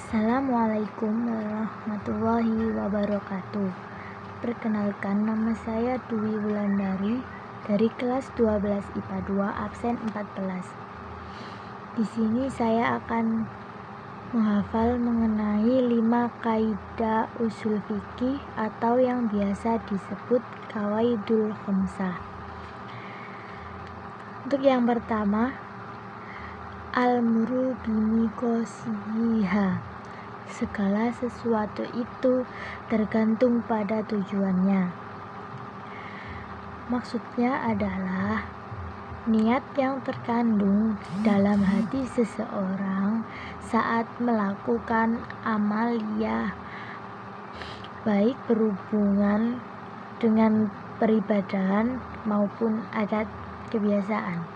Assalamualaikum warahmatullahi wabarakatuh. Perkenalkan, nama saya Dwi Wulandari dari kelas 12 IPA 2 absen 14. Di sini saya akan menghafal mengenai 5 kaidah usul fikih atau yang biasa disebut qawaidul khamsah. Untuk yang pertama, al-muru bimiqasiha. Segala sesuatu itu tergantung pada tujuannya. Maksudnya adalah niat yang terkandung dalam hati seseorang saat melakukan amaliyah, baik berhubungan dengan peribadahan maupun adat kebiasaan.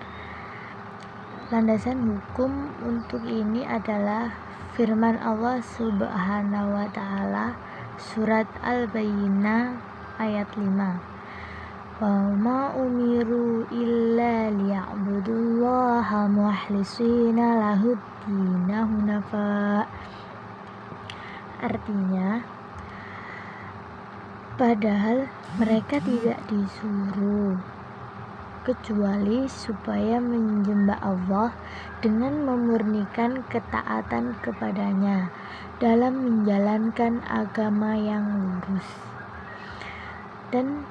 Landasan hukum untuk ini adalah firman Allah Subhanahu wa Ta'ala, surat Al-Bayyinah ayat 5. Wa ma umiru illa liya'budullaha mukhlisina lahuddina hunafa. Artinya, padahal mereka tidak disuruh kecuali supaya menyembah Allah dengan memurnikan ketaatan kepadanya dalam menjalankan agama yang lurus. Dan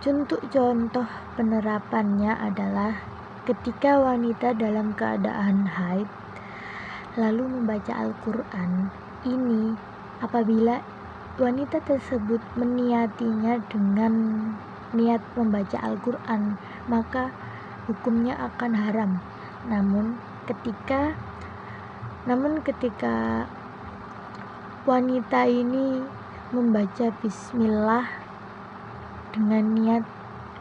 contoh penerapannya adalah ketika wanita dalam keadaan haid lalu membaca Al-Quran. Ini apabila wanita tersebut meniatinya dengan niat membaca Al-Quran, maka hukumnya akan haram. Namun ketika wanita ini membaca bismillah dengan niat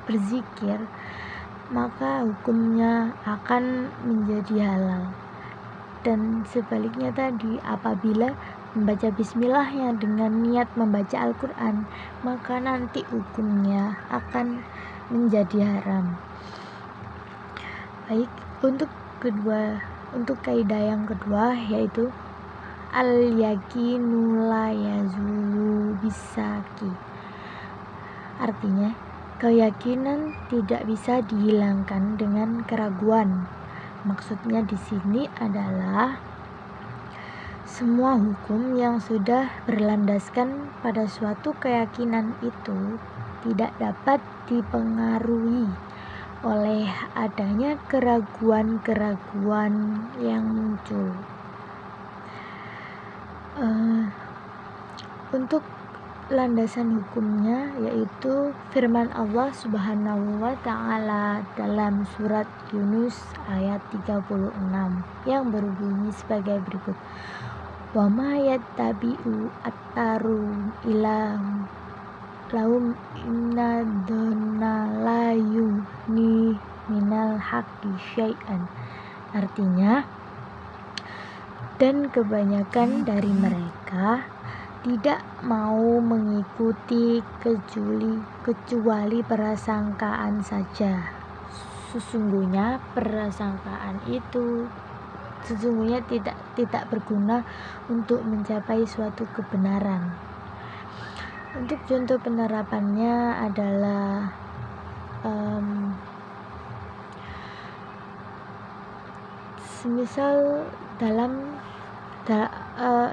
berzikir, maka hukumnya akan menjadi halal. Dan sebaliknya tadi, apabila membaca bismillahnya dengan niat membaca Al-Quran, maka nanti hukumnya akan menjadi haram. Baik, untuk kaidah yang kedua yaitu al-yakinu la yazulu bisaki. Artinya, keyakinan tidak bisa dihilangkan dengan keraguan. Maksudnya di sini adalah semua hukum yang sudah berlandaskan pada suatu keyakinan itu tidak dapat dipengaruhi oleh adanya keraguan-keraguan yang muncul. Untuk landasan hukumnya yaitu firman Allah Subhanahu wa Ta'ala dalam surat Yunus ayat 36 yang berbunyi sebagai berikut. Wa ma yattabi'u attaru ila lahum inna dhanna la yughni minal haqqi syai'an. Artinya, dan kebanyakan dari mereka tidak mau mengikuti kecuali prasangkaan saja. Sesungguhnya prasangkaan itu tidak berguna untuk mencapai suatu kebenaran. Untuk contoh penerapannya adalah semisal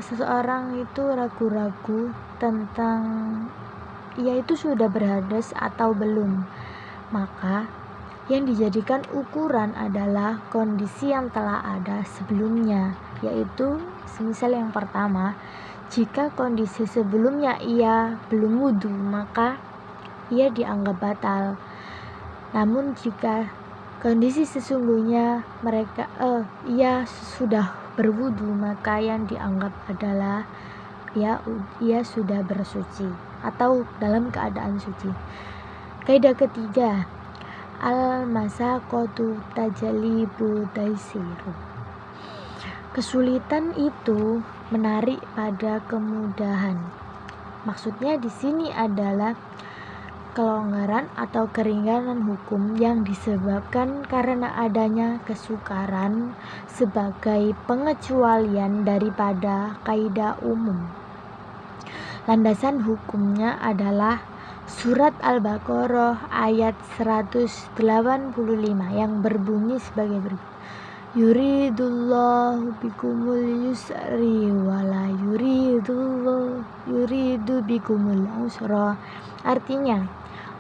seseorang itu ragu-ragu tentang ia itu sudah berhadas atau belum, maka yang dijadikan ukuran adalah kondisi yang telah ada sebelumnya, yaitu semisal yang pertama, jika kondisi sebelumnya ia belum wudu, maka ia dianggap batal. Namun jika kondisi sesungguhnya ia sudah berwudu, maka yang dianggap adalah ia sudah bersuci atau dalam keadaan suci. Kaidah ketiga, al-masaqatu tajlibu taisiru. Kesulitan itu menarik pada kemudahan. Maksudnya di sini adalah kelonggaran atau keringanan hukum yang disebabkan karena adanya kesukaran sebagai pengecualian daripada kaidah umum. Landasan hukumnya adalah Surat Al-Baqarah ayat 185 yang berbunyi sebagai berikut. Yuridullahu bikumul yusri wala yuridu bikumul usra. Artinya,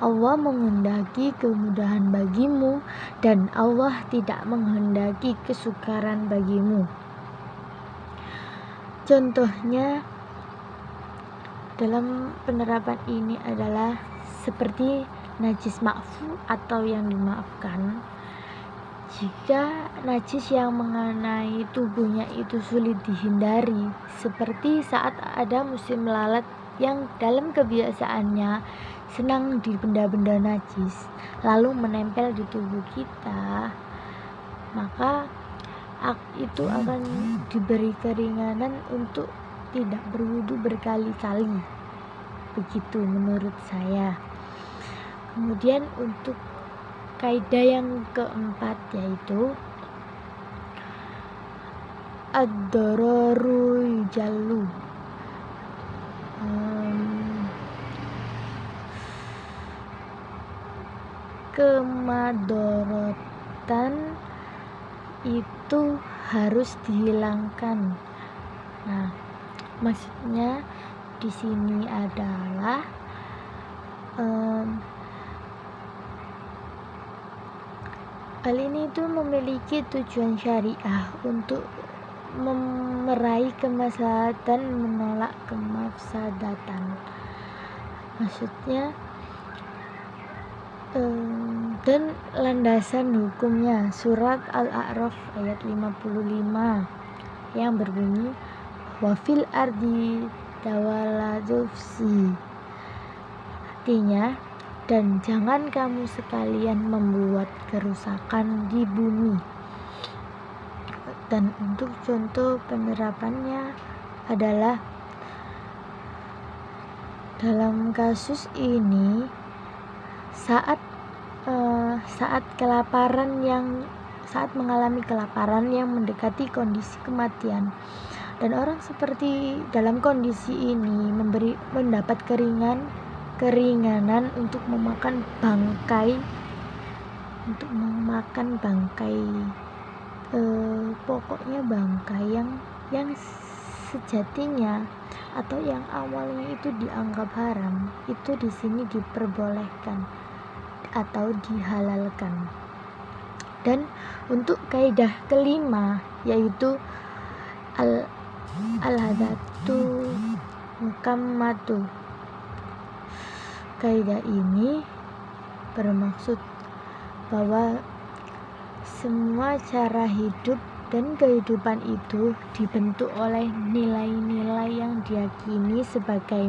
Allah menghendaki kemudahan bagimu dan Allah tidak menghendaki kesukaran bagimu. Contohnya dalam penerapan ini adalah seperti najis ma'fu atau yang dimaafkan. Jika najis yang mengenai tubuhnya itu sulit dihindari, seperti saat ada musim lalat yang dalam kebiasaannya senang di benda-benda najis lalu menempel di tubuh kita, maka itu akan diberi keringanan untuk tidak berwudu berkali-kali. Begitu menurut saya. Kemudian untuk kaidah yang keempat yaitu ad-dararu yujallu. Kemadorotan itu harus dihilangkan. Nah, maksudnya di sini adalah hal ini itu memiliki tujuan syariah untuk meraih kemaslahatan, menolak kemafsadatan. Maksudnya dan landasan hukumnya Surat Al-A'raf ayat 55 yang berbunyi wafil ardi dawaladufsi. Artinya, dan jangan kamu sekalian membuat kerusakan di bumi. Dan untuk contoh penerapannya adalah dalam kasus ini saat mengalami kelaparan yang mendekati kondisi kematian, dan orang seperti dalam kondisi ini mendapat keringanan untuk memakan bangkai, pokoknya bangkai yang sejatinya atau yang awalnya itu dianggap haram, itu di sini diperbolehkan atau dihalalkan. Dan untuk kaidah kelima yaitu al-hadatu mukammatu. Kaidah ini bermaksud bahwa semua cara hidup dan kehidupan itu dibentuk oleh nilai-nilai yang diyakini sebagai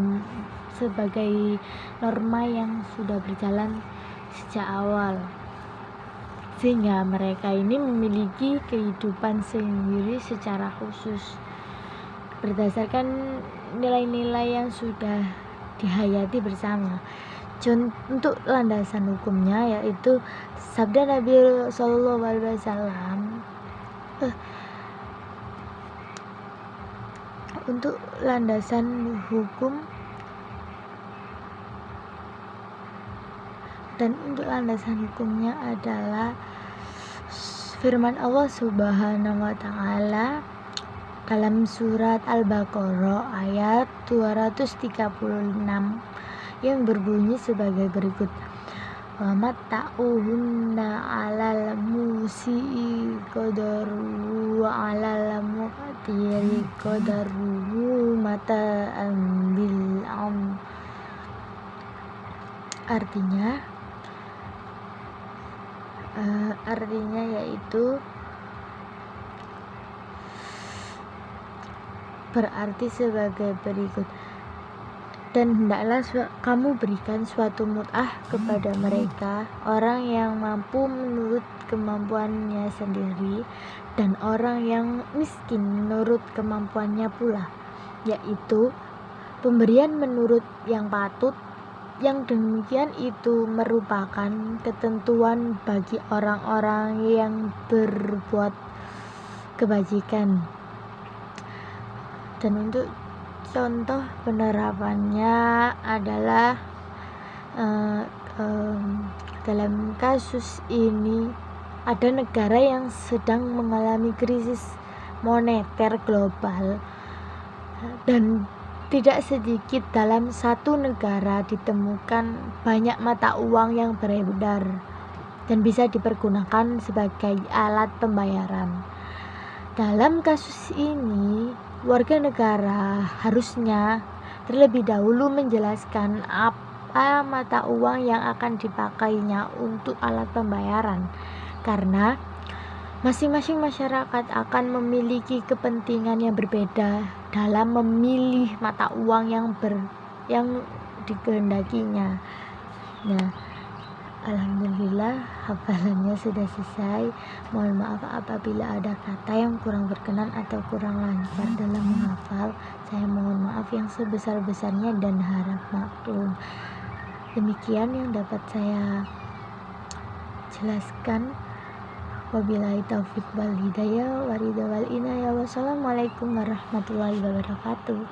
norma yang sudah berjalan sejak awal, sehingga mereka ini memiliki kehidupan sendiri secara khusus berdasarkan nilai-nilai yang sudah dihayati bersama. Untuk landasan hukumnya yaitu sabda Nabi Shallallahu Alaihi Wasallam. Untuk landasan hukum dan untuk landasan hukumnya adalah firman Allah Subhanahu wa taala dalam surat Al-Baqarah ayat 236 yang berbunyi sebagai berikut. Wa matta'uhunna 'alal musi'i qadaru wa 'alal muqtiri qadaru mata'an bil am. Artinya yaitu berarti sebagai berikut. Dan hendaklah kamu berikan suatu mut'ah kepada mereka, orang yang mampu menurut kemampuannya sendiri dan orang yang miskin menurut kemampuannya pula, yaitu pemberian menurut yang patut yang demikian itu merupakan ketentuan bagi orang-orang yang berbuat kebajikan. Dan untuk contoh penerapannya adalah dalam kasus ini ada negara yang sedang mengalami krisis moneter global, dan tidak sedikit dalam satu negara ditemukan banyak mata uang yang beredar dan bisa dipergunakan sebagai alat pembayaran. Dalam kasus ini, warga negara harusnya terlebih dahulu menjelaskan apa mata uang yang akan dipakainya untuk alat pembayaran, karena masing-masing masyarakat akan memiliki kepentingan yang berbeda dalam memilih mata uang yang dikehendakinya. Nah, alhamdulillah hafalannya sudah selesai. Mohon maaf apabila ada kata yang kurang berkenan atau kurang lancar dalam menghafal. Saya mohon maaf yang sebesar-besarnya dan harap maklum. Demikian yang dapat saya jelaskan. Wabillahi taufiq wal hidayah, waridha wal inayah. Wassalamualaikum warahmatullahi wabarakatuh.